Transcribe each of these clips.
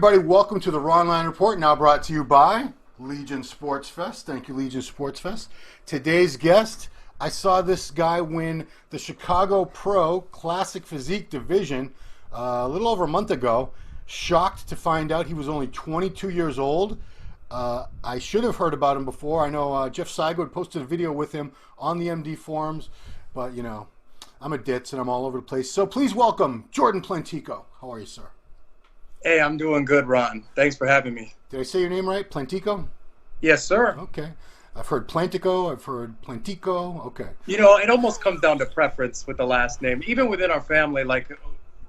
everybody. Welcome to the Ronline Report, now brought to you by Legion Sports Fest. Thank you, Legion Sports Fest. Today's guest, I saw this guy win the Chicago Pro Classic Physique division a little over a month ago. Shocked to find out he was only 22 years old. I should have heard about him before. I know Jeff Seigo posted a video with him on the MD forums, but, you know, I'm a ditz and I'm all over the place. So please welcome Jordan Plantiko. How are you, sir? Hey, I'm doing good, Ron. Thanks for having me. Did I say your name right? Plantiko? Yes, sir. Okay. I've heard Plantiko. I've heard Plantiko. Okay. You know, it almost comes down to preference with the last name. Even within our family, like,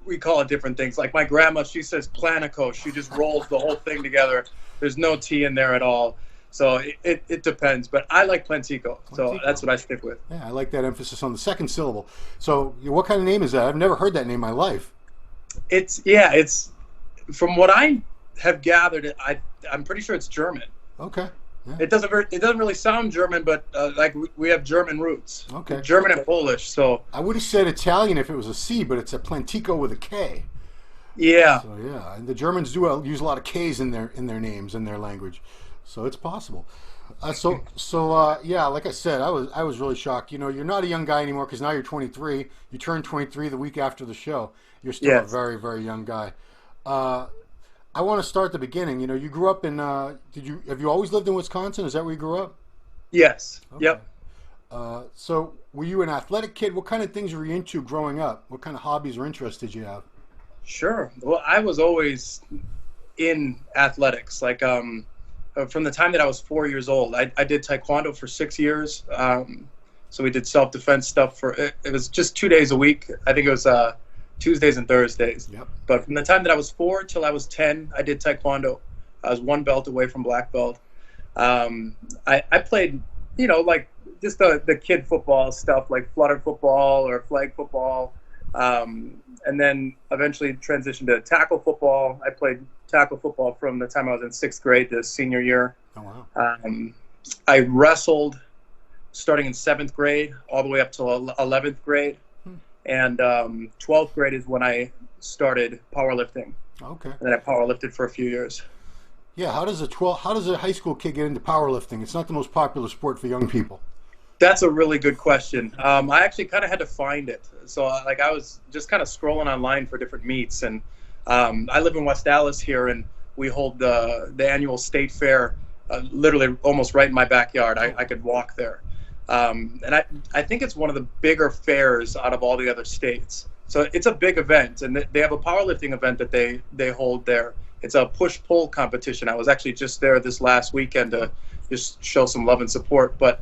we call it different things. Like my grandma, she says Plantiko. She just rolls the whole thing together. There's no T in there at all. So it depends. But I like Plantiko. So that's what I stick with. Yeah, I like that emphasis on the second syllable. So what kind of name is that? I've never heard that name in my life. It's from what I have gathered, I'm pretty sure it's German. Okay. Yeah. It doesn't really sound German, but like we have German roots. Okay. German and Polish. So I would have said Italian if it was a C, but it's a Plantiko with a K. Yeah. So yeah, and the Germans do use a lot of K's in their names, in their language, so it's possible. Yeah, like I said, I was really shocked. You know, you're not a young guy anymore because now you're 23. You turned 23 the week after the show. You're still a very, very young guy. I want to start at the beginning. You know, you grew up in. Have you always lived in Wisconsin? Is that where you grew up? Yes. Okay. Yep. So were you an athletic kid? What kind of things were you into growing up? What kind of hobbies or interests did you have? Sure. Well, I was always in athletics. Like from the time that I was 4 years old, I did Taekwondo for 6 years. So we did self-defense stuff for. It was just 2 days a week. I think it was Tuesdays and Thursdays. Yep. But from the time that I was 4 till I was 10, I did Taekwondo. I was one belt away from black belt. I played, you know, like just the kid football stuff, like flutter football or flag football. And then eventually transitioned to tackle football. I played tackle football from the time I was in 6th grade to senior year. Oh, wow. I wrestled starting in 7th grade all the way up till 11th grade. And 12th grade is when I started powerlifting. Okay. And then I powerlifted for a few years. Yeah, how does a high school kid get into powerlifting? It's not the most popular sport for young people. That's a really good question. I actually kind of had to find it. So like I was just kind of scrolling online for different meets, and I live in West Dallas here, and we hold the annual state fair literally almost right in my backyard. I could walk there. And I think it's one of the bigger fairs out of all the other states. So it's a big event, and they have a powerlifting event that they hold there. It's a push-pull competition. I was actually just there this last weekend to just show some love and support. But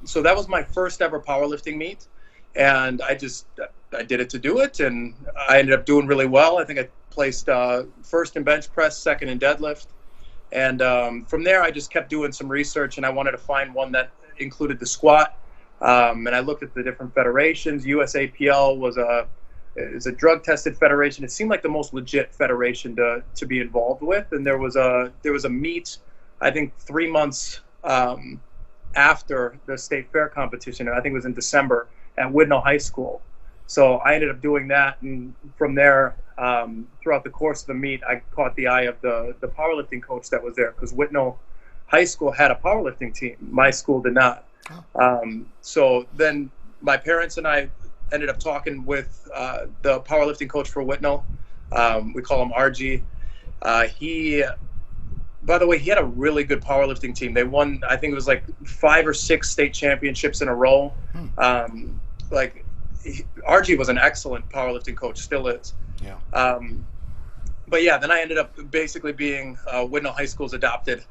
so that was my first ever powerlifting meet, and I did it to do it, and I ended up doing really well. I think I placed first in bench press, second in deadlift. And from there, I just kept doing some research, and I wanted to find one that included the squat, and I looked at the different federations. USAPL is a drug tested federation. It seemed like the most legit federation to be involved with. And there was a meet, I think 3 months after the state fair competition, and I think it was in December at Whitnall High School. So I ended up doing that, and from there, throughout the course of the meet, I caught the eye of the powerlifting coach that was there, because Whitnall High School had a powerlifting team. My school did not. So then my parents and I ended up talking with the powerlifting coach for Whitnall. We call him RG. By the way, he had a really good powerlifting team. They won, I think it was like 5 or 6 state championships in a row. RG was an excellent powerlifting coach, still is. Yeah. But yeah, then I ended up basically being Whitnall High School's adopted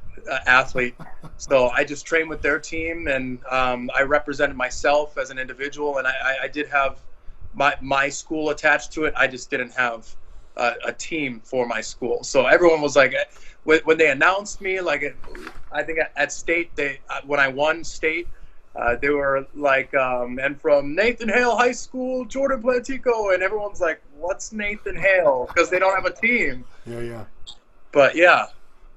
athlete. So I just trained with their team, and I represented myself as an individual, and I did have my school attached to it. I just didn't have a team for my school. So everyone was like, when they announced me, like I think at state, when I won state, they were like, and from Nathan Hale High School, Jordan Plantiko, and everyone's like, what's Nathan Hale? Because they don't have a team. Yeah. But yeah.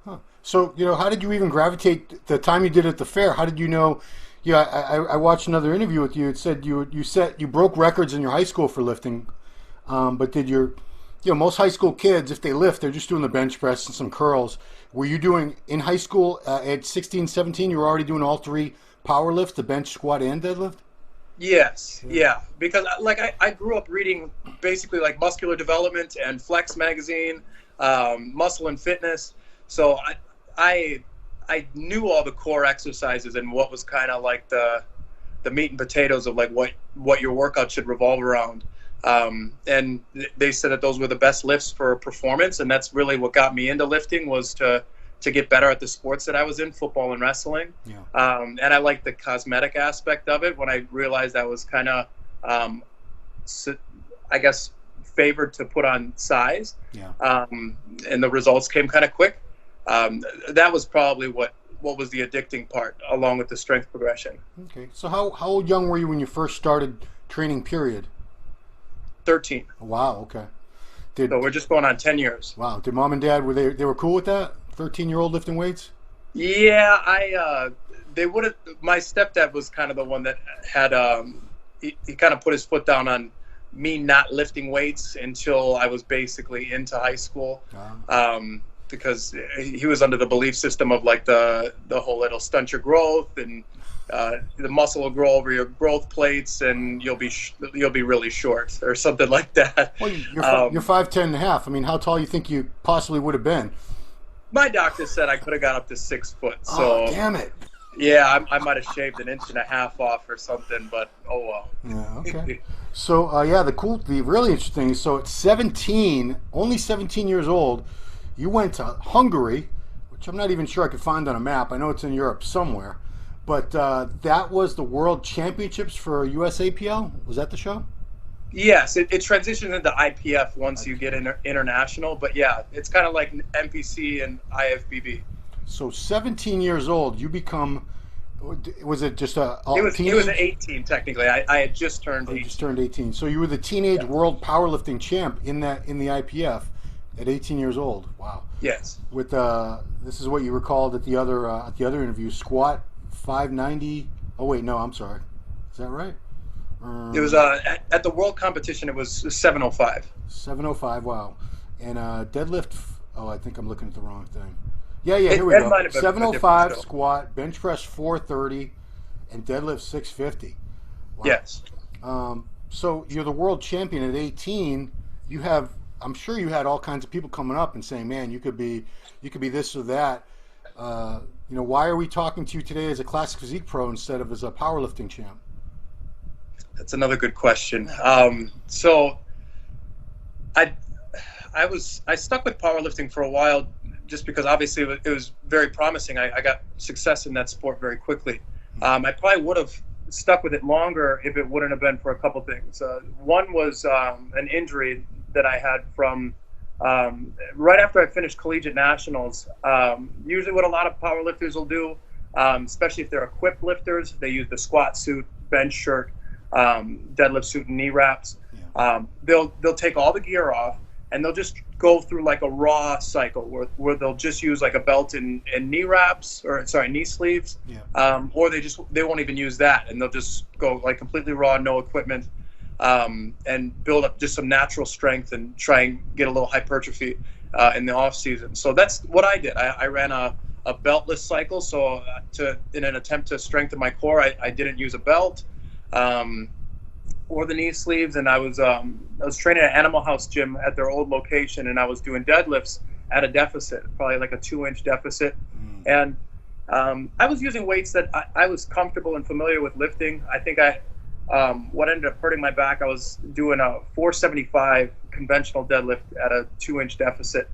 Huh. So, you know, how did you even gravitate the time you did at the fair? How did you know? Yeah, I watched another interview with you. It said you broke records in your high school for lifting, but did your most high school kids, if they lift, they're just doing the bench press and some curls. Were you doing, in high school, at 16, 17, you were already doing all three power lifts, the bench, squat, and deadlift? Yes, yeah. Because like I grew up reading basically like Muscular Development and Flex magazine, Muscle and Fitness. So I knew all the core exercises and what was kind of like the meat and potatoes of like what your workout should revolve around. And they said that those were the best lifts for performance, and that's really what got me into lifting, was to get better at the sports that I was in, football and wrestling. Yeah. And I liked the cosmetic aspect of it when I realized I was kind of, I guess, favored to put on size. Yeah. And the results came kind of quick. That was probably what was the addicting part, along with the strength progression. Okay. So how young were you when you first started training, period? 13. Wow, okay. So we're just going on 10 years. Wow. Did mom and dad, they were cool with that? 13-year-old lifting weights? Yeah, they would have. My stepdad was kind of the one that had, he kind of put his foot down on me not lifting weights until I was basically into high school. Wow. Because he was under the belief system of like the whole, it'll stunt your growth, and the muscle will grow over your growth plates, and you'll be really short or something like that. Well, you're 5'10" and a half. I mean, how tall you think you possibly would have been? My doctor said I could have got up to 6 foot. So, oh, damn it. Yeah, I might have shaved an inch and a half off or something, but oh well. Yeah, okay. So, the really interesting is, so at 17, only 17 years old, you went to Hungary, which I'm not even sure I could find on a map. I know it's in Europe somewhere. But that was the World Championships for USAPL? Was that the show? Yes, it transitions into IPF once you get international. But yeah, it's kind of like NPC and IFBB. So 17 years old, you become, was it just a teenage? It was 18 technically. I had just turned 18. You just turned 18. So you were the teenage world powerlifting champ in the IPF at 18 years old. Wow. Yes. With this is what you recalled at the other interview, squat 590. Oh wait, no, I'm sorry. Is that right? It was at the world competition. It was 705. 705. Wow. And deadlift. Oh, I think I'm looking at the wrong thing. Yeah. Here we go. 705 squat, bench press 430, and deadlift 650. Wow. Yes. So you're the world champion at 18. You have. I'm sure you had all kinds of people coming up and saying, "Man, you could be this or that." Why are we talking to you today as a classic physique pro instead of as a powerlifting champ? That's another good question. So I stuck with powerlifting for a while just because obviously it was very promising. I got success in that sport very quickly. I probably would have stuck with it longer if it wouldn't have been for a couple things. One was an injury that I had from right after I finished collegiate nationals. Usually what a lot of powerlifters will do, especially if they're equipped lifters, they use the squat suit, bench shirt, deadlift suit, and knee wraps. Yeah. They'll take all the gear off, and they'll just go through like a raw cycle where they'll just use like a belt and knee wraps, knee sleeves. Yeah. Or they won't even use that, and they'll just go like completely raw, no equipment. And build up just some natural strength and try and get a little hypertrophy in the off season. So that's what I did. I ran a beltless cycle. So in an attempt to strengthen my core, I didn't use a belt or the knee sleeves. And I was training at Animal House Gym at their old location, and I was doing deadlifts at a deficit, probably like a 2-inch deficit. And I was using weights that I was comfortable and familiar with lifting. I think what ended up hurting my back, I was doing a 475 conventional deadlift at a 2-inch deficit.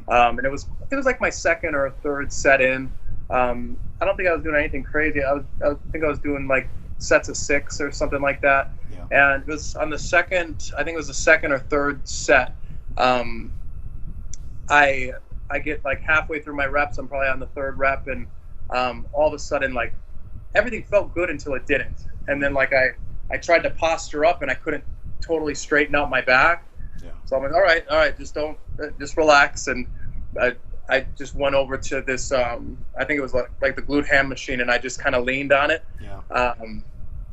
And it was like my second or third set in. I don't think I was doing anything crazy. I think I was doing like sets of 6 or something like that. Yeah. And it was on the second, I think it was the second or third set. I get like halfway through my reps. I'm probably on the third rep, and all of a sudden, like, everything felt good until it didn't. And then like I tried to posture up, and I couldn't totally straighten out my back. Yeah. So I'm like, all right, just relax. And I just went over to this, I think it was like the glute ham machine, and I just kind of leaned on it. Yeah.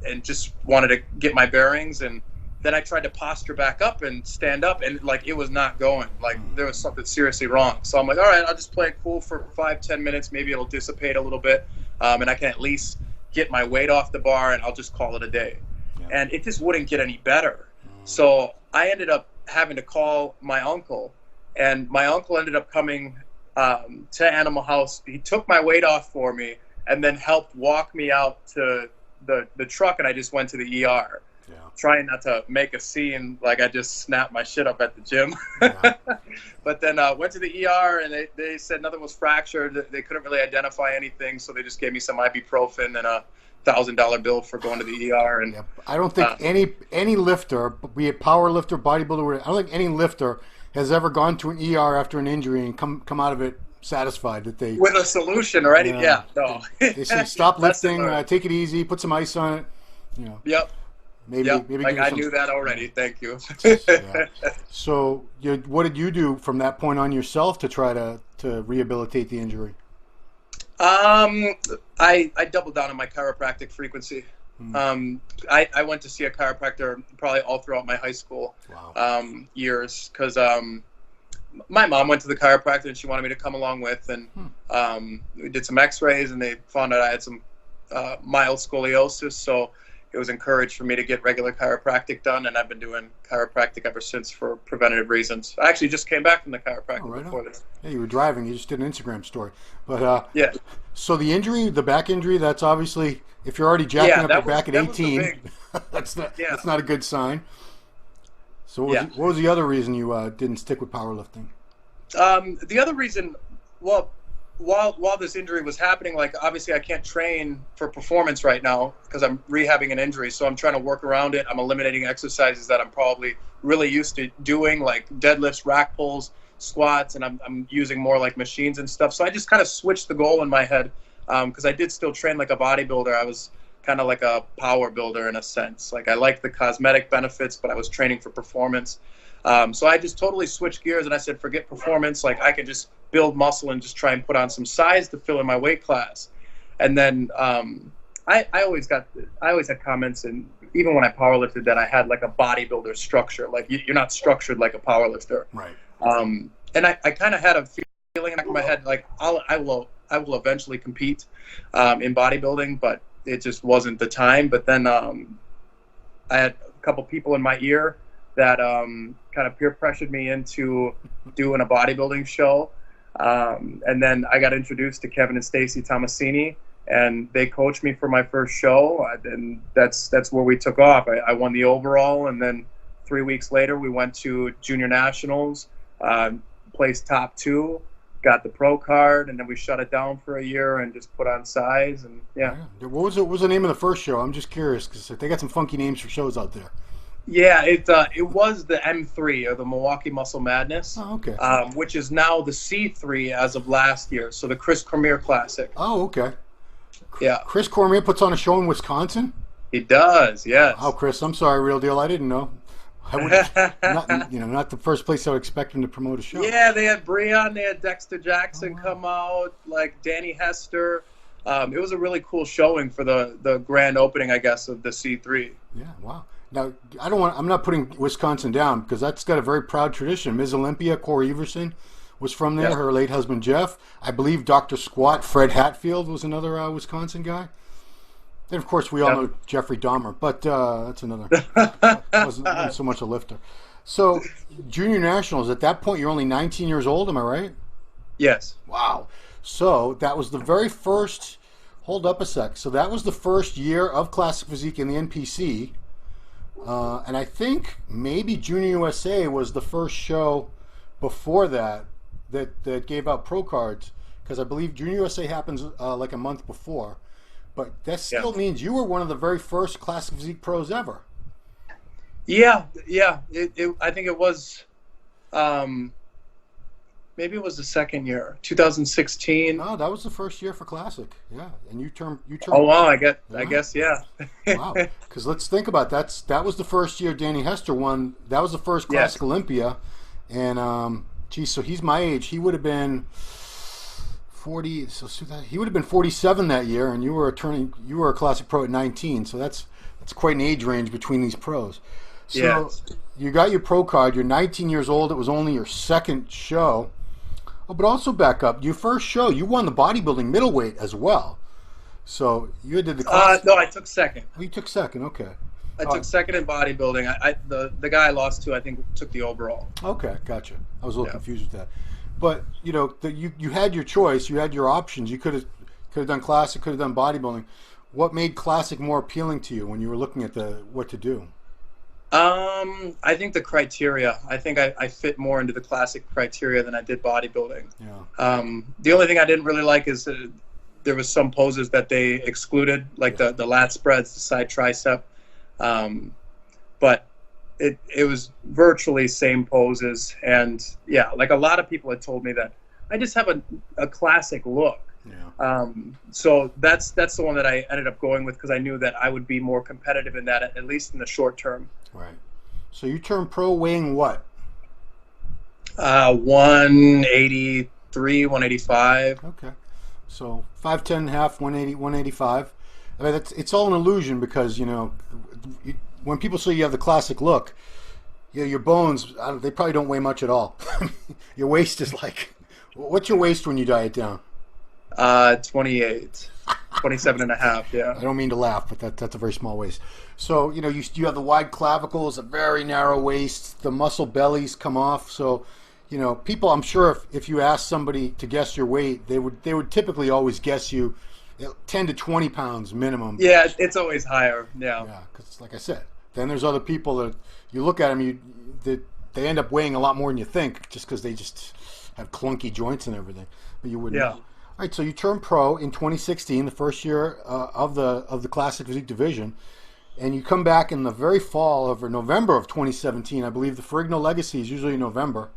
And just wanted to get my bearings and then I tried to posture back up and stand up, and like it was not going. Like there was something seriously wrong. So I'm like, all right, I'll just play it cool for 5-10 minutes. Maybe it'll dissipate a little bit, and I can at least get my weight off the bar, and I'll just call it a day. Yeah. And it just wouldn't get any better. So I ended up having to call my uncle, and my uncle ended up coming to Animal House. He took my weight off for me, and then helped walk me out to the truck, and I just went to the ER. Yeah. Trying not to make a scene like I just snapped my shit up at the gym. Yeah. But then went to the ER, and they said nothing was fractured. They couldn't really identify anything, so they just gave me some ibuprofen and a $1,000 bill for going to the ER. And I don't think any lifter, be it power lifter, bodybuilder, I don't think any lifter has ever gone to an ER after an injury and come out of it satisfied that they with a solution or anything. Yeah, no. They say stop lifting, take it easy, put some ice on it. Yep. Maybe like I knew that already. Thank you. Yeah. So, what did you do from that point on yourself to try to rehabilitate the injury? I doubled down on my chiropractic frequency. I went to see a chiropractor probably all throughout my high school years because my mom went to the chiropractor and she wanted me to come along with, and we did some x-rays and they found out I had some mild scoliosis, so it was encouraged for me to get regular chiropractic done, and I've been doing chiropractic ever since for preventative reasons. I actually just came back from the chiropractor before this. Yeah, you were driving. You just did an Instagram story. But yeah. So the injury, the back injury, that's obviously, if you're already jacking up your back at 18, that's not a good sign. So what was the other reason you didn't stick with powerlifting? The other reason, well, while this injury was happening, like obviously I can't train for performance right now because I'm rehabbing an injury, so I'm trying to work around it. I'm eliminating exercises that I'm probably really used to doing, like deadlifts, rack pulls, squats, and I'm using more like machines and stuff. So I just kind of switched the goal in my head because I did still train like a bodybuilder. I was kind of like a power builder in a sense. Like I liked the cosmetic benefits, but I was training for performance. So I just totally switched gears and I said, forget performance. Like I can just build muscle and just try and put on some size to fill in my weight class. And then I always had comments, and even when I powerlifted, that I had like a bodybuilder structure. Like you're not structured like a powerlifter. Right. And I kind of had a feeling in my head, like I will eventually compete in bodybuilding, but it just wasn't the time. But then I had a couple people in my ear that kind of peer pressured me into doing a bodybuilding show. And then I got introduced to Kevin and Stacy Tomasini, and they coached me for my first show. And that's where we took off. I won the overall, and then 3 weeks later we went to junior nationals, placed top 2, got the pro card, and then we shut it down for a year and just put on size. And what was the name of the first show? I'm just curious because they got some funky names for shows out there. Yeah, it was the M3, or the Milwaukee Muscle Madness, which is now the C3 as of last year. So the Chris Cormier Classic. Oh, okay. Yeah. Chris Cormier puts on a show in Wisconsin? He does, yes. Oh, Chris, I'm sorry, Real Deal. I didn't know. I would, not the first place I would expect him to promote a show. Yeah, they had Breon, they had Dexter Jackson come out, like Danny Hester. It was a really cool showing for the grand opening, I guess, of the C3. Yeah, wow. Now, I'm not putting Wisconsin down because that's got a very proud tradition. Ms. Olympia, Corey Everson, was from there. Her late husband, Jeff. I believe Dr. Squat, Fred Hatfield, was another Wisconsin guy. And, of course, we all know Jeffrey Dahmer, but that's another. wasn't so much a lifter. So, junior nationals, at that point, you're only 19 years old, am I right? Yes. Wow. So, that was the very first, hold up a sec. So, that was the first year of Classic Physique in the NPC. And I think maybe Junior USA was the first show before that gave out pro cards, because I believe Junior USA happens like a month before. But that still means you were one of the very first Classic Physique pros ever. Yeah. I think it was, maybe it was the second year, 2016. No, that was the first year for Classic. Yeah, and you turned. Oh wow, I guess, yeah. Wow, because let's think about that was the first year Danny Hester won. That was the first Classic Olympia, and so he's my age. He would have been 40. So he would have been 47 that year, and you were a Classic pro at 19. So that's quite an age range between these pros. So Yeah. you got your pro card. You're 19 years old. It was only your second show. Oh, but also back up. Your first show, you won the bodybuilding middleweight as well. So you did the class. No, I took second. Oh, you took second. Okay. I took second in bodybuilding. The guy I lost to, I think, took the overall. Okay, gotcha. I was a little confused with that. But you know, you had your choice. You had your options. You could have done classic. Could have done bodybuilding. What made classic more appealing to you when you were looking at what to do? I think the criteria. I think I fit more into the classic criteria than I did bodybuilding. Yeah. The only thing I didn't really like is there was some poses that they excluded, like the lat spreads, the side tricep. But it was virtually same poses, and yeah, like a lot of people had told me that I just have a classic look. Yeah. So that's the one that I ended up going with because I knew that I would be more competitive in that, at least in the short term. Right. So you turned pro weighing what? 183, 185. Okay. So 5'10", and a half, 180, 185. I mean, it's all an illusion because, you know, when people say you have the classic look, you know, your bones, they probably don't weigh much at all. Your waist is like, what's your waist when you diet down? 28, 27 and a half, yeah. I don't mean to laugh, but that's a very small waist. So, you know, you have the wide clavicles, a very narrow waist, the muscle bellies come off. So, you know, people, I'm sure if you ask somebody to guess your weight, they would typically always guess you 10 to 20 pounds minimum. Yeah, it's always higher, yeah. Yeah, because like I said, then there's other people that you look at them, they end up weighing a lot more than you think just because they just have clunky joints and everything. But you wouldn't know. All right, so you turned pro in 2016, the first year of the Classic Physique division, and you come back in the very fall or November of 2017. I believe the Ferrigno Legacy is usually in November.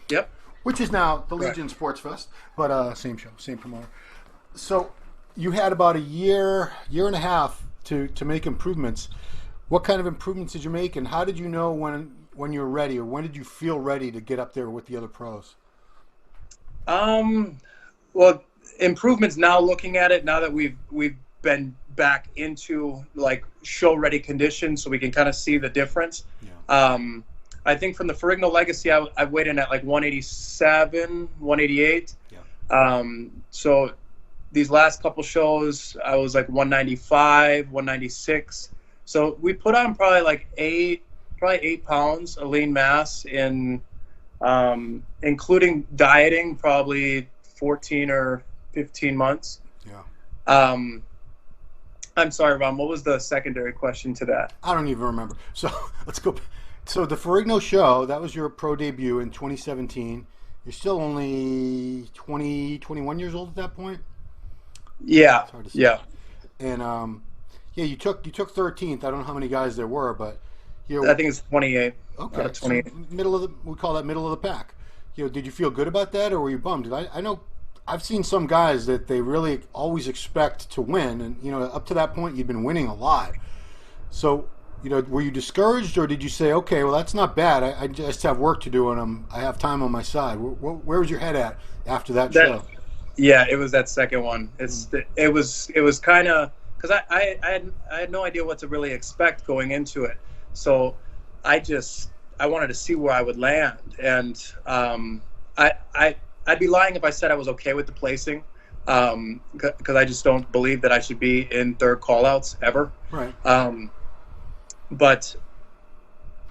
Yep. Which is now the Legion Sports Fest, but same show, same promoter. So you had about a year and a half to make improvements. What kind of improvements did you make, and how did you know when you were ready, or when did you feel ready to get up there with the other pros? Well, improvements now, looking at it, now that we've been back into like show ready conditions, so we can kind of see the difference. Yeah. I think from the Ferrigno Legacy, I weighed in at like 187, 188. Yeah. So these last couple shows, I was like 195, 196. So we put on probably 8 pounds of lean mass in, including dieting, probably 14 or 15 months. Yeah. I'm sorry, Ron, what was the secondary question to that? I don't even remember. So let's go. So the Ferrigno show, that was your pro debut in 2017. You're still only 20, 21 years old at that point? Yeah. It's hard to say. Yeah. And you took 13th. I don't know how many guys there were, but I think it's 28. Okay. 28. So we call that middle of the pack. Did you feel good about that, or were you bummed? I know I've seen some guys that they really always expect to win, and up to that point you'd been winning a lot. So, were you discouraged, or did you say, okay, well, that's not bad. I just have work to do, and I have time on my side. Where was your head at after that show? Yeah, it was that second one. It was kind of because I had no idea what to really expect going into it. So I wanted to see where I would land, and I'd be lying if I said I was okay with the placing, because I just don't believe that I should be in third callouts ever. Right. But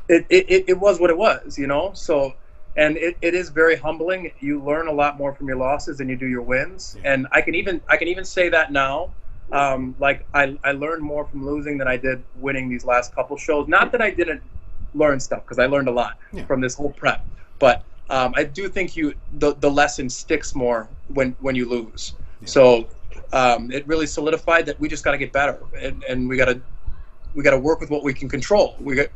it was what it was, So, and it is very humbling. You learn a lot more from your losses than you do your wins, and I can even say that now. I learned more from losing than I did winning these last couple shows. Not that I didn't learn stuff, because I learned a lot from this whole prep, but I do think the lesson sticks more when you lose. Yeah. So it really solidified that we just got to get better, and we got to work with what we can control. We're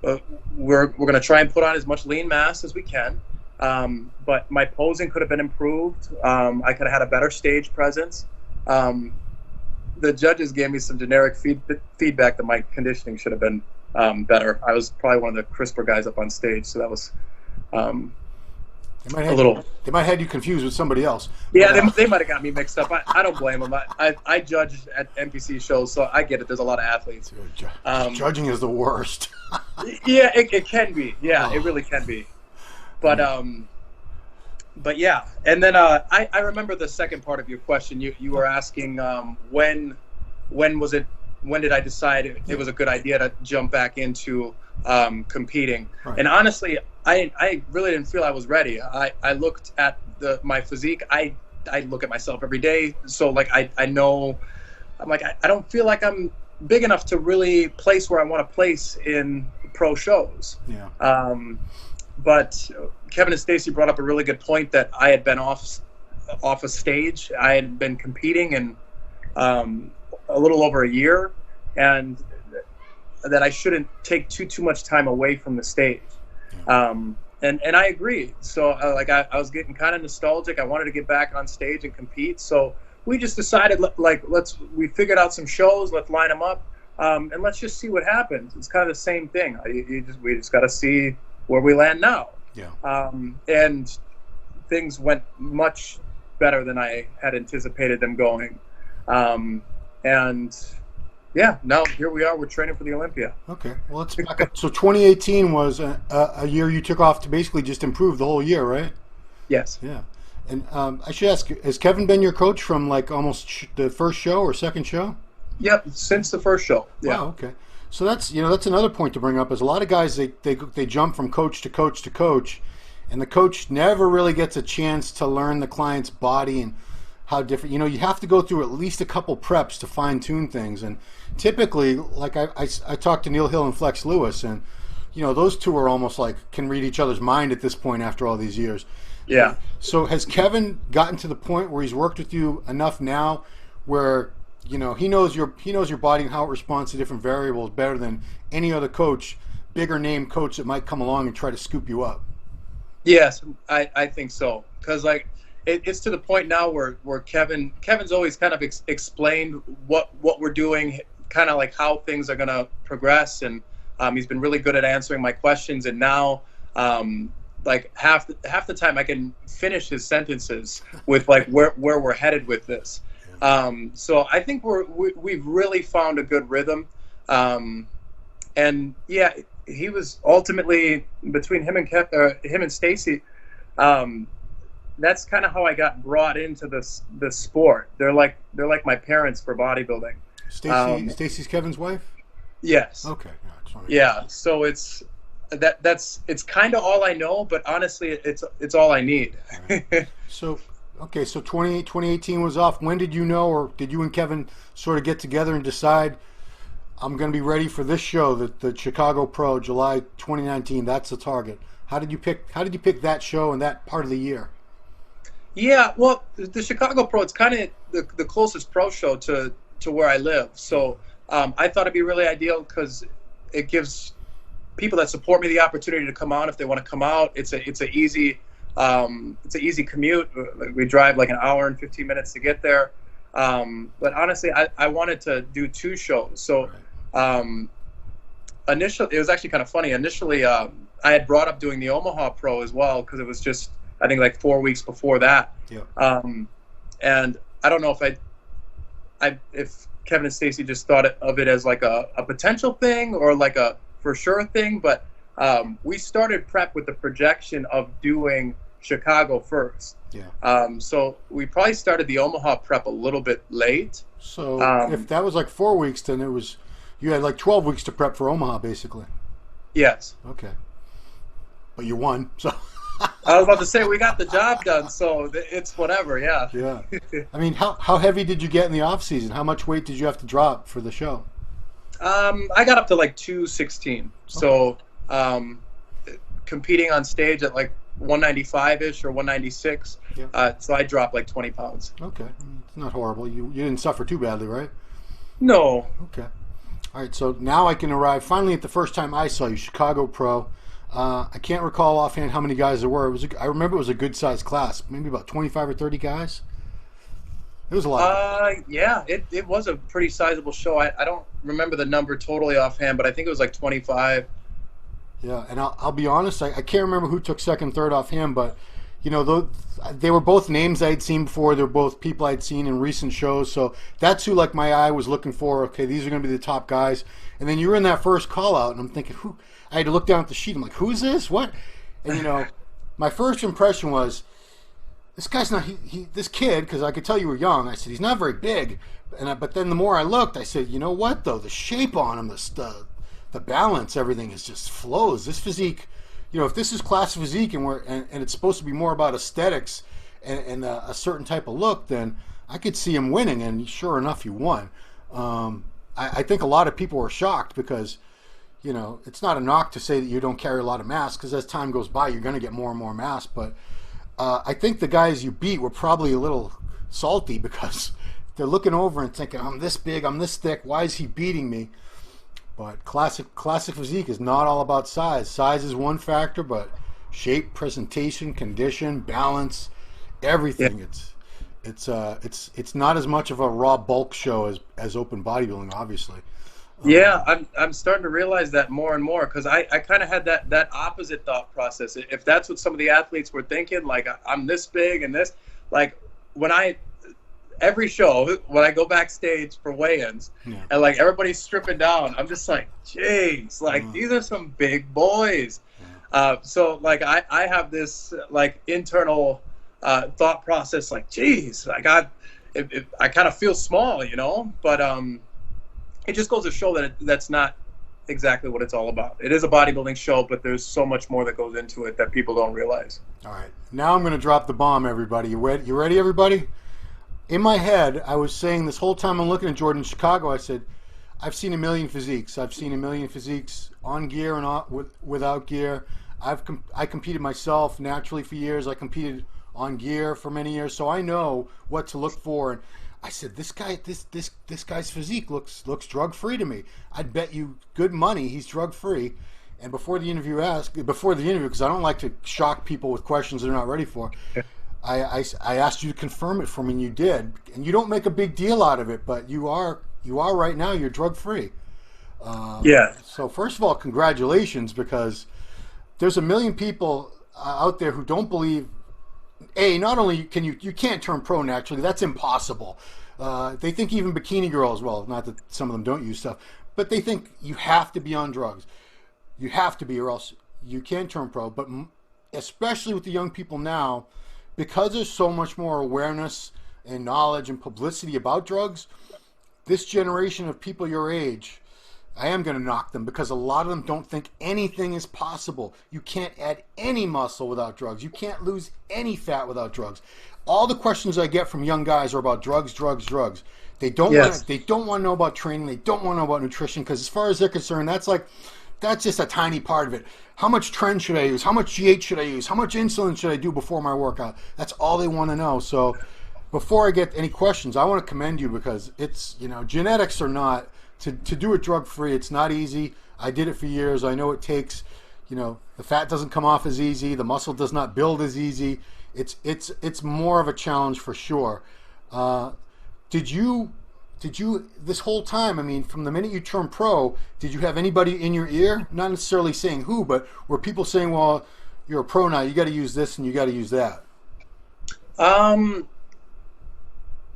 going to try and put on as much lean mass as we can, but my posing could have been improved. I could have had a better stage presence. The judges gave me some generic feedback that my conditioning should have been better. I was probably one of the crisper guys up on stage, so that was a little. They might have had you confused with somebody else. Yeah, they might have got me mixed up. I don't blame them. I judge at NPC shows, so I get it. There's a lot of athletes. Judging is the worst. Yeah, it can be. Yeah, it really can be. But yeah. And then I remember the second part of your question. You were asking when did I decide it was a good idea to jump back into competing? Right. And honestly, I really didn't feel I was ready. I looked at my physique. I look at myself every day, so like I know, I'm like I don't feel like I'm big enough to really place where I want to place in pro shows. Yeah. But Kevin and Stacy brought up a really good point that I had been off a stage. I had been competing in a little over a year, and that I shouldn't take too much time away from the stage. And I agree. So like I was getting kind of nostalgic. I wanted to get back on stage and compete. So we just decided we figured out some shows. Let's line them up, and let's just see what happens. It's kind of the same thing. We just got to see where we land now. Yeah. And things went much better than I had anticipated them going. And yeah, now here we are. We're training for the Olympia. Okay, well, let's back up. So 2018 was a year you took off to basically just improve the whole year, right? Yes. Yeah. And I should ask, has Kevin been your coach from like almost the first show or second show? Yep, since the first show. Yeah. Wow, okay. So that's another point to bring up is a lot of guys, they jump from coach to coach to coach, and the coach never really gets a chance to learn the client's body and how different, you have to go through at least a couple preps to fine tune things. And typically, like I talked to Neil Hill and Flex Lewis, and those two are almost like can read each other's mind at this point after all these years. Yeah. So has Kevin gotten to the point where he's worked with you enough now where he knows your body and how it responds to different variables better than any other coach, bigger name coach that might come along and try to scoop you up? Yes, I think so. Because like it's to the point now where Kevin's always kind of explained what we're doing, kind of like how things are going to progress, and he's been really good at answering my questions. And now like half the time I can finish his sentences with like where we're headed with this. So I think we've really found a good rhythm. And yeah, he was ultimately between him and Stacy. That's kind of how I got brought into this sport. They're like my parents for bodybuilding. Stacy's Kevin's wife? Yes. Okay. Yeah. So it's kind of all I know, but honestly, it's all I need. Right. So 2018 was off. When did you know, or did you and Kevin sort of get together and decide, I'm going to be ready for this show, the Chicago Pro, July 2019? That's the target. How did you pick that show and that part of the year? Yeah, well, the Chicago Pro, it's kind of the closest pro show to where I live. So I thought it'd be really ideal because it gives people that support me the opportunity to come out if they want to come out. It's an easy commute. We drive like an hour and 15 minutes to get there. But honestly, I wanted to do two shows. So initially, it was actually kind of funny. Initially, I had brought up doing the Omaha Pro as well because it was just, I think, like 4 weeks before that. Yeah. And I don't know if Kevin and Stacy just thought of it as like a potential thing or like a for sure thing, but we started prep with the projection of doing Chicago first. Yeah. So we probably started the Omaha prep a little bit late. So if that was like 4 weeks, then you had like 12 weeks to prep for Omaha, basically. Yes. Okay. But you won, so. I was about to say we got the job done, so it's whatever. Yeah. Yeah. I mean, how heavy did you get in the off season? How much weight did you have to drop for the show? I got up to like 216. Okay. So competing on stage at like 195-ish or 196. Yeah. So I dropped like 20 pounds. Okay. It's not horrible. You didn't suffer too badly, right? No. Okay. All right. So now I can arrive finally at the first time I saw you, Chicago Pro. I can't recall offhand how many guys there were. I remember it was a good-sized class, maybe about 25 or 30 guys. It was a lot. Yeah, it was a pretty sizable show. I don't remember the number totally offhand, but I think it was like 25. Yeah, and I'll be honest, I can't remember who took second, third offhand, but you know, they were both names I'd seen before. They're both people I'd seen in recent shows. So that's who, like, my eye was looking for. Okay, these are going to be the top guys. And then you were in that first call out, and I'm thinking, who? I had to look down at the sheet. I'm like, who's this? What? And, you know, my first impression was, this guy's not, this kid, because I could tell you were young. I said, he's not very big. But then the more I looked, I said, you know what, though? The shape on him, the balance, everything is just flows. This physique, you know, if this is classic physique and it's supposed to be more about aesthetics and a certain type of look, then I could see him winning, and sure enough, he won. I think a lot of people were shocked because, you know, it's not a knock to say that you don't carry a lot of mass, because as time goes by, you're going to get more and more mass. But I think the guys you beat were probably a little salty because they're looking over and thinking, I'm this big, I'm this thick, why is he beating me? But classic physique is not all about size. Size is one factor, but shape, presentation, condition, balance, everything. Yeah. It's not as much of a raw bulk show as open bodybuilding, obviously. Yeah, I'm starting to realize that more and more, because I kind of had that opposite thought process. If that's what some of the athletes were thinking, like, I'm this big and this, like, every show when I go backstage for weigh-ins, yeah, and like everybody's stripping down, I'm just like, jeez, like, these are some big boys. Yeah. So like I have this like internal thought process, like, geez, I kind of feel small, you know, but it just goes to show that that's not exactly what it's all about. It is a bodybuilding show, but there's so much more that goes into it that people don't realize. All right, now I'm going to drop the bomb, everybody. You ready, everybody? In my head, I was saying this whole time I'm looking at Jordan in Chicago, I said, I've seen a million physiques. I've seen a million physiques on gear and without gear. I competed myself naturally for years. I competed on gear for many years, so I know what to look for. And I said, this guy's physique looks drug-free to me. I'd bet you good money he's drug-free. And before the interview, because I don't like to shock people with questions they're not ready for, I asked you to confirm it for me, and you did. And you don't make a big deal out of it, but you are right now. You're drug-free. Yeah. So first of all, congratulations, because there's a million people out there who don't believe. Not only can you can't turn pro naturally. That's impossible. They think even bikini girls, well, not that some of them don't use stuff, but they think you have to be on drugs. You have to be, or else you can't turn pro. But especially with the young people now, because there's so much more awareness and knowledge and publicity about drugs, this generation of people your age, I am going to knock them, because a lot of them don't think anything is possible. You can't add any muscle without drugs. You can't lose any fat without drugs. All the questions I get from young guys are about drugs. They don't want to know about training. They don't want to know about nutrition, because as far as they're concerned, that's just a tiny part of it. How much tren should I use? How much GH should I use? How much insulin should I do before my workout? That's all they want to know. So before I get any questions, I want to commend you, because it's, you know, genetics or not, to do it drug-free, it's not easy. I did it for years. I know it takes, you know, the fat doesn't come off as easy. The muscle does not build as easy. It's more of a challenge for sure. Did you this whole time, I mean, from the minute you turned pro, did you have anybody in your ear? Not necessarily saying who, but were people saying, well, you're a pro now, you got to use this and you got to use that?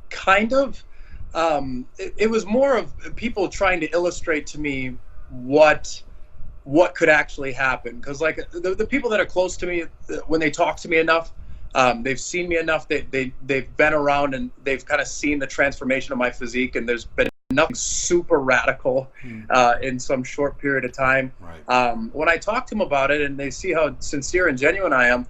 Kind of. It was more of people trying to illustrate to me what could actually happen. Because like the people that are close to me, when they talk to me enough, they've seen me enough, they've been around and they've kind of seen the transformation of my physique, and there's been nothing super radical in some short period of time. Right. When I talk to them about it and they see how sincere and genuine I am,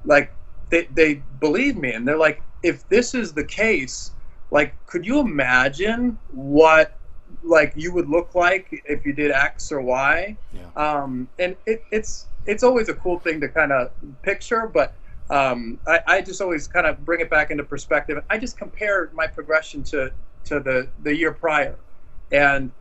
like they believe me, and they're like, if this is the case, like, could you imagine what like you would look like if you did X or Y? Yeah. And it's always a cool thing to kind of picture, but I just always kind of bring it back into perspective. I just compare my progression to the year prior, and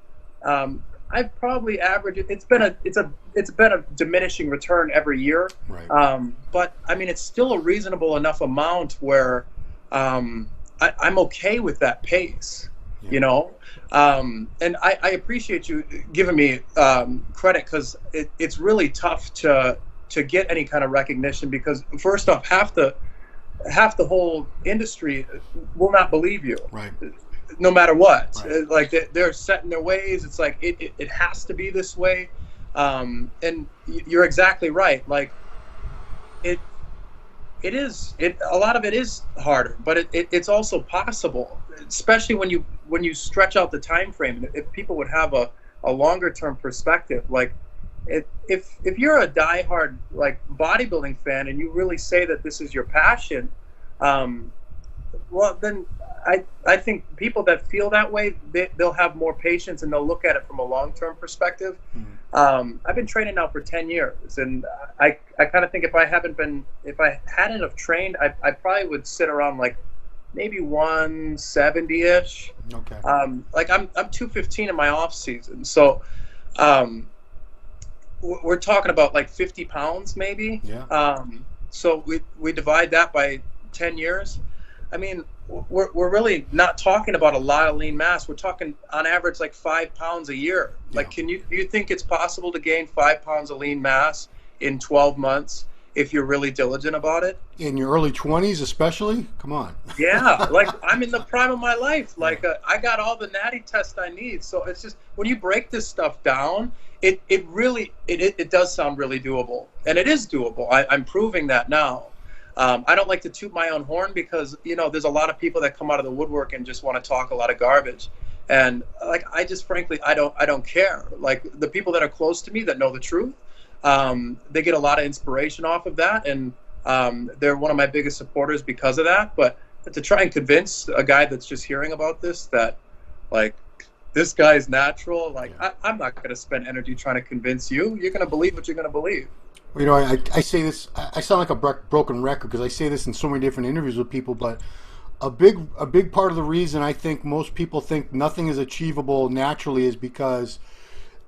I've probably averaged. It's been a diminishing return every year. Right. But I mean, it's still a reasonable enough amount where I'm okay with that pace, yeah. You know, and I appreciate you giving me credit, because it's really tough to to get any kind of recognition, because first off, half the whole industry will not believe you, right, no matter what. Right. Like they're set in their ways. It's like it has to be this way. And you're exactly right. Like it is, a lot of it is harder, but it's also possible, especially when you stretch out the time frame. If people would have a longer term perspective, like if you're a diehard like bodybuilding fan and you really say that this is your passion, well then I think people that feel that way, they'll have more patience and they'll look at it from a long-term perspective. Mm-hmm. I've been training now for 10 years, and I kind of think if I hadn't have trained, I probably would sit around like maybe 170-ish. Okay. Like I'm 215 in my off season, so we're talking about like 50 pounds maybe. Yeah. So we divide that by 10 years. I mean, we're really not talking about a lot of lean mass. We're talking on average like 5 pounds a year. Yeah. Like, do you think it's possible to gain 5 pounds of lean mass in 12 months if you're really diligent about it? In your early 20s especially? Come on. Yeah, like I'm in the prime of my life. Like I got all the natty tests I need. So it's just, when you break this stuff down, it really does sound really doable. And it is doable. I'm proving that now. I don't like to toot my own horn because, there's a lot of people that come out of the woodwork and just want to talk a lot of garbage. And like, I just, frankly, I don't care. Like the people that are close to me that know the truth, they get a lot of inspiration off of that. And they're one of my biggest supporters because of that. But to try and convince a guy that's just hearing about this that like, this guy's natural, like I'm not going to spend energy trying to convince you. You're going to believe what you're going to believe. I say this, I sound like a broken record because I say this in so many different interviews with people, but a big part of the reason I think most people think nothing is achievable naturally is because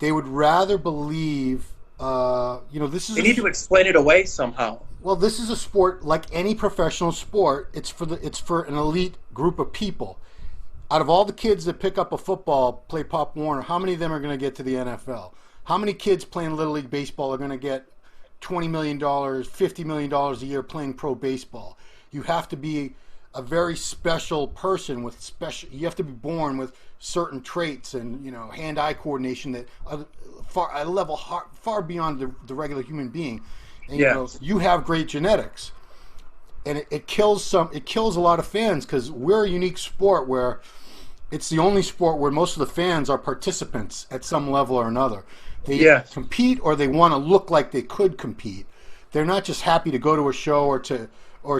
they would rather believe, this is... They need to explain it away somehow. Well, this is a sport like any professional sport. It's for an elite group of people. Out of all the kids that pick up a football, play Pop Warner, how many of them are going to get to the NFL? How many kids playing Little League Baseball are going to get $20 million, $50 million a year playing pro baseball? You have to be a very special person with you have to be born with certain traits and, hand-eye coordination that are a level far beyond the regular human being. And, yes. You have great genetics. And it kills a lot of fans because we're a unique sport where it's the only sport where most of the fans are participants at some level or another. They compete or they want to look like they could compete. They're not just happy to go to a show or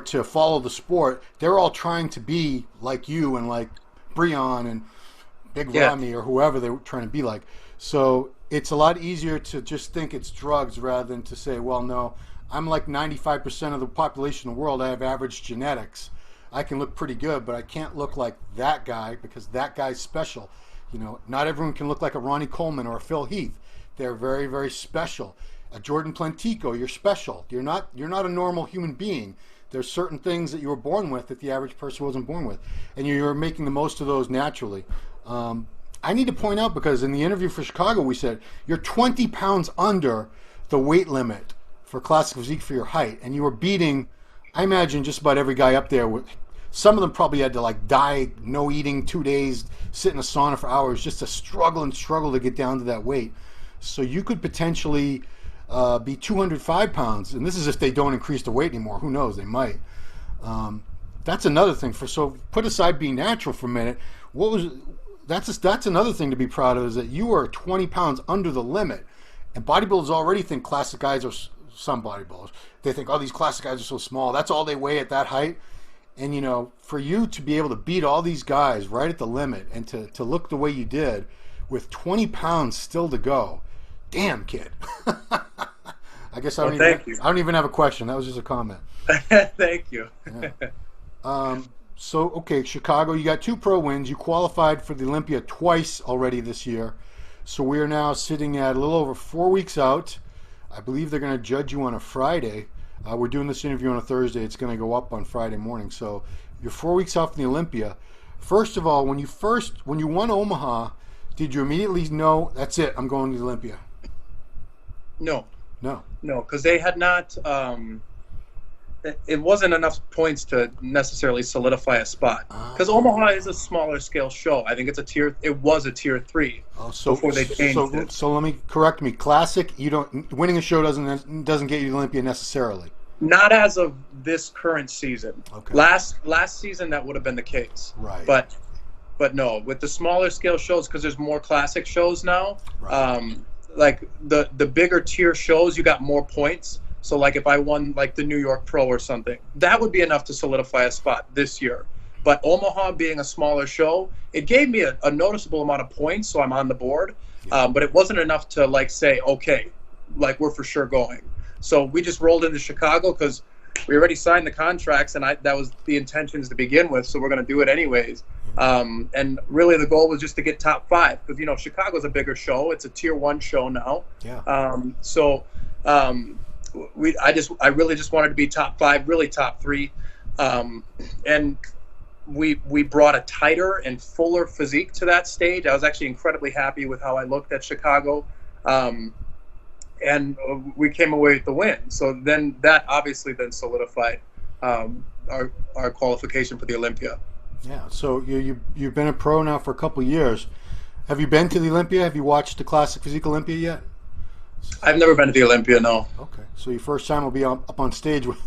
to follow the sport. They're all trying to be like you and like Breon and Big Ramy or whoever they're trying to be like. So it's a lot easier to just think it's drugs rather than to say, well, no, I'm like 95% of the population of the world. I have average genetics. I can look pretty good, but I can't look like that guy because that guy's special. Not everyone can look like a Ronnie Coleman or a Phil Heath. They're very, very special. A Jordan Plantiko, you're special. You're not a normal human being. There's certain things that you were born with that the average person wasn't born with, and you're making the most of those naturally. I need to point out, because in the interview for Chicago, we said you're 20 pounds under the weight limit for classic physique for your height, and you were beating, I imagine, just about every guy up there. Some of them probably had to like die, no eating, 2 days, sit in a sauna for hours just to struggle to get down to that weight. So you could potentially be 205 pounds, and this is if they don't increase the weight anymore. Who knows? They might. That's another thing. So put aside being natural for a minute. That's another thing to be proud of, is that you are 20 pounds under the limit. And bodybuilders already think classic guys are, some bodybuilders, they think, oh, these classic guys are so small. That's all they weigh at that height. And, for you to be able to beat all these guys right at the limit and to look the way you did with 20 pounds still to go, damn, kid. I guess I don't even have a question. That was just a comment. Thank you. Yeah. So, okay, Chicago, you got 2 pro wins. You qualified for the Olympia twice already this year. So we are now sitting at a little over 4 weeks out. I believe they're going to judge you on a Friday. We're doing this interview on a Thursday. It's going to go up on Friday morning. So you're 4 weeks off from the Olympia. First of all, when you won Omaha, did you immediately know, that's it, I'm going to the Olympia? No. No. No, because they had not. It wasn't enough points to necessarily solidify a spot. Because Omaha is a smaller scale show. I think it's a tier. It was a tier 3 before they changed it. So let me correct me. Classic, you don't winning a show doesn't get you the Olympia necessarily. Not as of this current season. Okay. Last season that would have been the case. Right. But no, with the smaller scale shows, because there's more classic shows now. Right. Like the bigger tier shows, you got more points. So like if I won like the New York Pro or something, that would be enough to solidify a spot this year. But Omaha being a smaller show, it gave me a noticeable amount of points, so I'm on the board. Yeah. But it wasn't enough to like say, okay, like we're for sure going. So we just rolled into Chicago because we already signed the contracts, and that was the intentions to begin with. So we're going to do it anyways. And really the goal was just to get top 5 because, Chicago's a bigger show. It's a tier 1 show now. Yeah. I really just wanted to be top 5, really top 3. And we brought a tighter and fuller physique to that stage. I was actually incredibly happy with how I looked at Chicago. And we came away with the win. So then that obviously then solidified our qualification for the Olympia. Yeah. So you've been a pro now for a couple of years. Have you been to the Olympia? Have you watched the Classic Physique Olympia yet? I've never been to the Olympia, no. Okay. So your first time will be up on stage with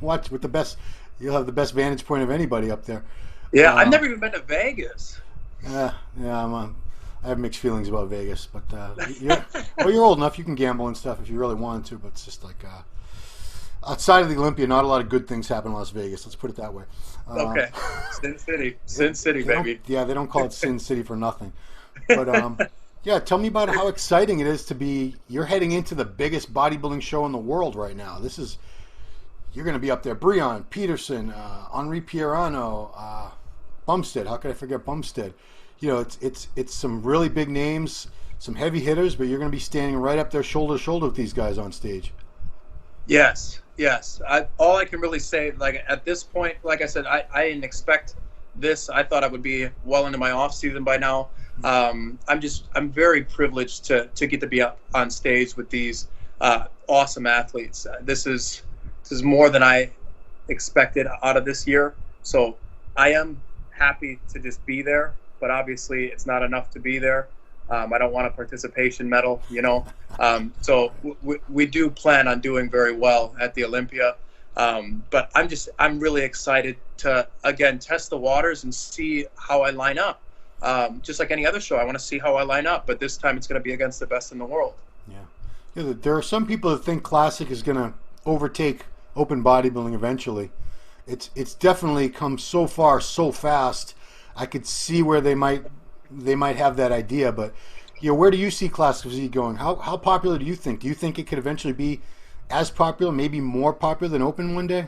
with the best. You'll have the best vantage point of anybody up there. Yeah, I've never even been to Vegas. Yeah. I have mixed feelings about Vegas, but you're old enough. You can gamble and stuff if you really wanted to, but it's just like outside of the Olympia, not a lot of good things happen in Las Vegas. Let's put it that way. Okay, Sin City, baby. They don't call it Sin City for nothing. But yeah, tell me about how exciting it is to be. You're heading into the biggest bodybuilding show in the world right now. You're going to be up there. Breon, Peterson, Henri Pierano, Bumstead. How could I forget Bumstead? It's some really big names, some heavy hitters, but you're going to be standing right up there shoulder to shoulder with these guys on stage. Yes. All I can really say, like at this point, like I said, I didn't expect this. I thought I would be well into my off season by now. I'm very privileged to get to be up on stage with these awesome athletes. This is more than I expected out of this year. So I am happy to just be there. But obviously it's not enough to be there. I don't want a participation medal, So we do plan on doing very well at the Olympia. But I'm really excited to, again, test the waters and see how I line up. Just like any other show, I want to see how I line up. But this time it's going to be against the best in the world. Yeah. There are some people that think Classic is going to overtake open bodybuilding eventually. It's definitely come so far so fast. I could see where they might have that idea, but where do you see Classic Physique going? How popular do you think? Do you think it could eventually be as popular, maybe more popular than open one day?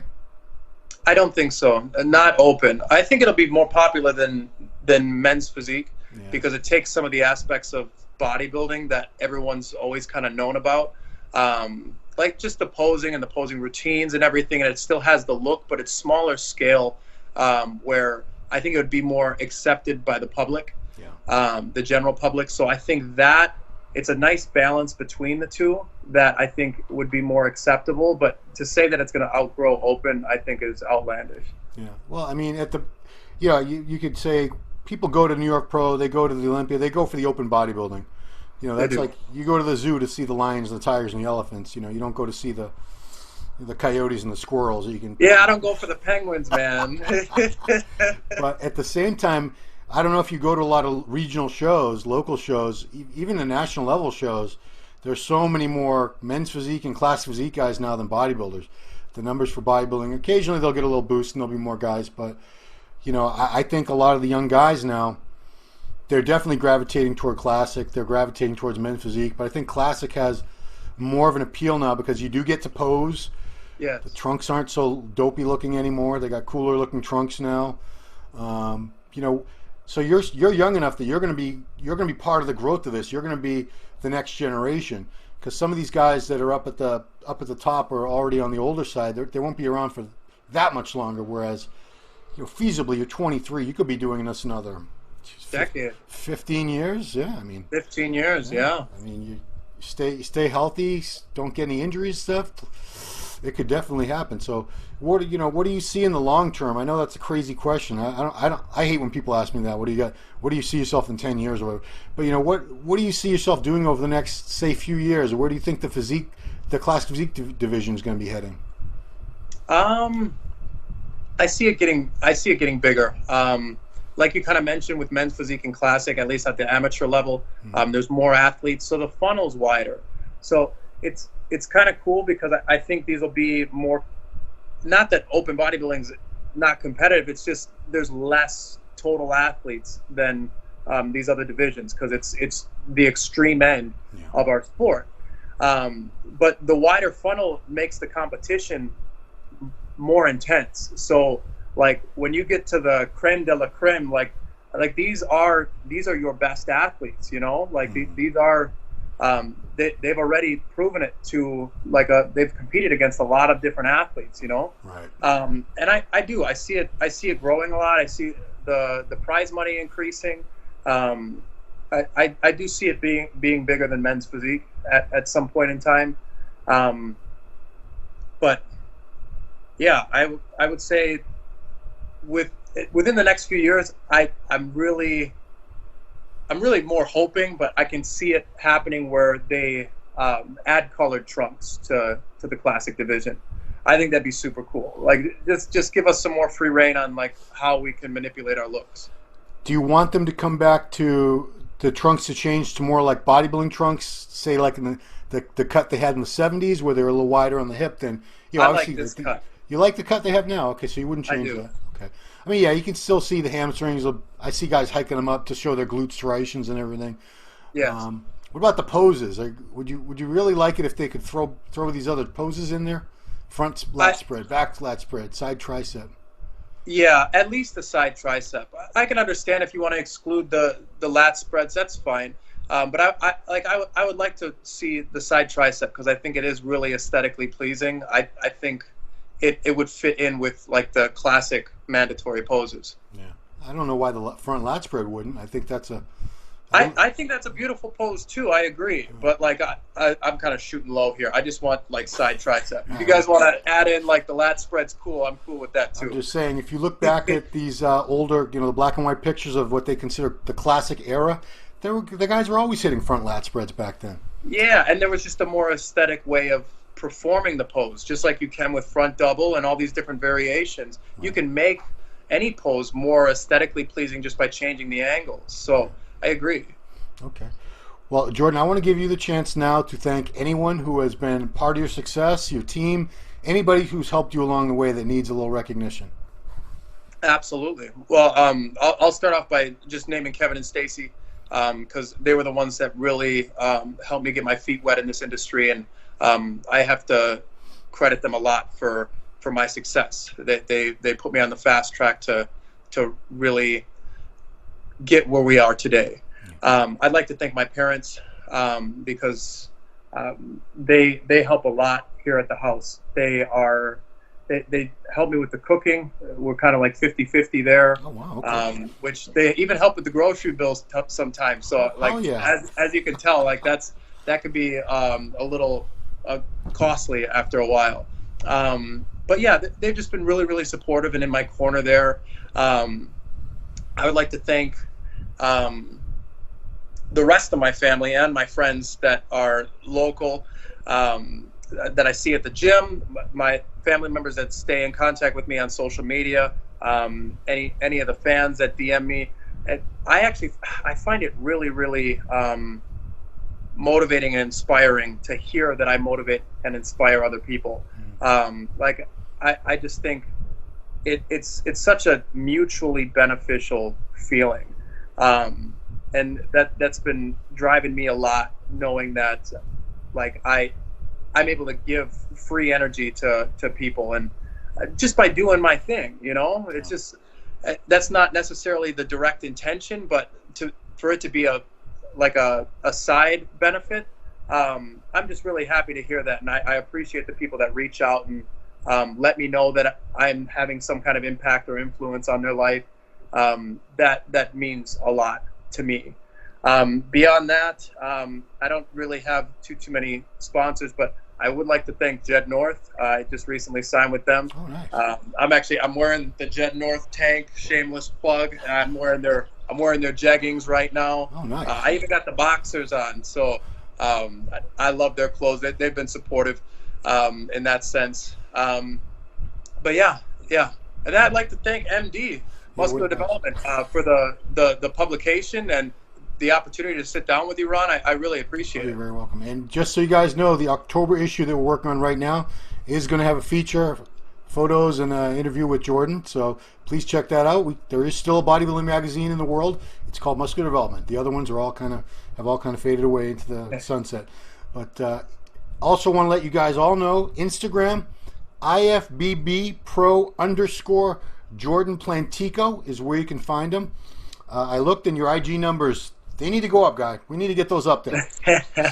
I don't think so. Not open. I think it'll be more popular than men's physique because it takes some of the aspects of bodybuilding that everyone's always kind of known about, like just the posing and the posing routines and everything, and it still has the look, but it's smaller scale, where I think it would be more accepted by the public, the general public. So I think that it's a nice balance between the two that I think would be more acceptable. But to say that it's going to outgrow open, I think is outlandish. Yeah. Well, I mean, you could say people go to New York Pro, they go to the Olympia, they go for the open bodybuilding. That's like you go to the zoo to see the lions, the tigers, and the elephants. You don't go to see the coyotes and the squirrels. I don't go for the penguins, man. But at the same time, I don't know if you go to a lot of regional shows, local shows, even the national level shows. There's so many more men's physique and classic physique guys now than bodybuilders. The numbers for bodybuilding, occasionally they'll get a little boost and there'll be more guys. But I think a lot of the young guys now, they're definitely gravitating toward classic. They're gravitating towards men's physique. But I think classic has more of an appeal now because you do get to pose. Yes. The trunks aren't so dopey looking anymore. They got cooler looking trunks now. So you're young enough that you're going to be part of the growth of this. You're going to be the next generation because some of these guys that are up at the top are already on the older side. They won't be around for that much longer. Whereas, feasibly, you're 23. You could be doing this another decade, 15 years. Yeah, I mean 15 years. Yeah. I mean stay healthy, don't get any injuries, stuff, it could definitely happen. So, what do you see in the long term? I know that's a crazy question. I hate when people ask me that. What do you got? What do you see yourself in 10 years or whatever? But what do you see yourself doing over the next, say, few years? Or where do you think the classic physique division is going to be heading? I see it getting bigger. Like you kind of mentioned with men's physique and classic, at least at the amateur level, there's more athletes, so the funnel's wider. So it's kind of cool because I think these will be more. Not that open bodybuilding's not competitive. It's just there's less total athletes than these other divisions because it's the extreme end of our sport. But the wider funnel makes the competition more intense. So like when you get to the creme de la creme, like these are your best athletes, like these are they've already proven it to they've competed against a lot of different athletes, Right. And I see it growing a lot. I see the prize money increasing. I do see it being bigger than men's physique at some point in time. But yeah, I would say within the next few years, I'm really more hoping, but I can see it happening where they add colored trunks to the classic division. I think that'd be super cool. Like just give us some more free reign on like how we can manipulate our looks. Do you want them to come back to the trunks to change to more like bodybuilding trunks, say like in the cut they had in the 70s where they were a little wider on the hip? Then I like this cut. You like the cut they have now? Okay, so you wouldn't change that. Okay. I mean, yeah, you can still see the hamstrings. I see guys hiking them up to show their glute striations and everything. Yes. What about the poses? Would you really like it if they could throw these other poses in there? Front lat spread, back lat spread, side tricep. Yeah, at least the side tricep. I can understand if you want to exclude the lat spreads, that's fine. But I would like to see the side tricep because I think it is really aesthetically pleasing. I think it would fit in with like the classic mandatory poses. Yeah, I don't know why the front lat spread wouldn't. I think that's I think that's a beautiful pose too. I agree, but like I'm kind of shooting low here. I just want like side tricep. If you guys want to add in like the lat spreads, cool. I'm cool with that too. I'm just saying, if you look back at these older, the black and white pictures of what they consider the classic era, the guys were always hitting front lat spreads back then. Yeah, and there was just a more aesthetic way of performing the pose, just like you can with front double and all these different variations. Right. You can make any pose more aesthetically pleasing just by changing the angles. So I agree. Okay. Well, Jordan, I want to give you the chance now to thank anyone who has been part of your success, your team, anybody who's helped you along the way that needs a little recognition. Absolutely. Well, I'll start off by just naming Kevin and Stacy because they were the ones that really helped me get my feet wet in this industry, and I have to credit them a lot for my success. They put me on the fast track to really get where we are today. I'd like to thank my parents because they help a lot here at the house. They help me with the cooking. We're kind of like 50-50 there. Oh, wow. Okay. Which they even help with the grocery bills sometimes. So like as you can tell, like that could be a little costly after a while. But yeah, they've just been really, really supportive and in my corner there. I would like to thank the rest of my family and my friends that are local, that I see at the gym, my family members that stay in contact with me on social media, any of the fans that DM me. And I find it really, really motivating and inspiring to hear that I motivate and inspire other people. I just think it's such a mutually beneficial feeling. And that's been driving me a lot, knowing that like I'm able to give free energy to people, and just by doing my thing, it's just, that's not necessarily the direct intention, but for it to be a side benefit, I'm just really happy to hear that. And I appreciate the people that reach out and let me know that I'm having some kind of impact or influence on their life. That means a lot to me. Beyond that, I don't really have too many sponsors, but I would like to thank Jed North. I just recently signed with them. Oh, nice. I'm wearing the Jed North tank. Shameless plug. I'm wearing their jeggings right now. Oh, nice. I even got the boxers on. So I love their clothes. They've been supportive in that sense. But yeah. And I'd like to thank MD Muscular Development for the publication and the opportunity to sit down with you, Ron. I really appreciate it. You're very welcome. And just so you guys know, the October issue that we're working on right now is going to have a feature, photos, and an interview with Jordan. So please check that out. There is still a bodybuilding magazine in the world. It's called Muscular Development. The other ones are all kind of faded away into the sunset. But also want to let you guys all know, Instagram, IFBB Pro _ Jordan Plantiko is where you can find him. I looked, and your IG numbers, they need to go up, guy. We need to get those up there.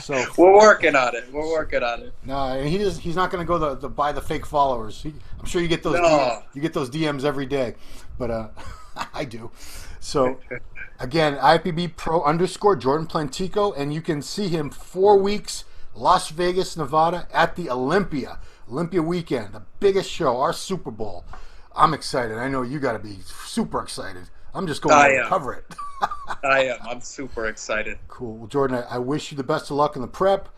So we're working on it. No, he's not going to go the buy the fake followers. I'm sure you get those. No. You get those DMs every day, but I do. So again, IFBB Pro _ Jordan Plantiko, and you can see him 4 weeks, Las Vegas, Nevada, at the Olympia weekend, the biggest show, our Super Bowl. I'm excited. I know you got to be super excited. I'm just going to cover it. I am. I'm super excited. Cool. Well, Jordan, I wish you the best of luck in the prep.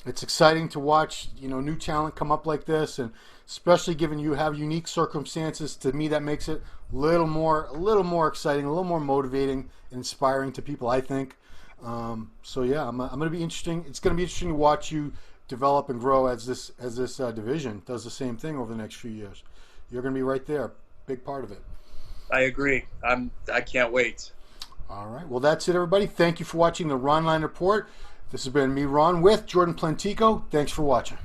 It's exciting to watch, new talent come up like this, and especially given you have unique circumstances. To me, that makes it a little more exciting, a little more motivating, and inspiring to people, I think. So yeah, I'm going to be interesting. It's going to be interesting to watch you develop and grow as this division does the same thing over the next few years. You're going to be right there, big part of it. I agree. I can't wait. All right. Well, that's it, everybody. Thank you for watching the Ronline Report. This has been me, Ron, with Jordan Plantiko. Thanks for watching.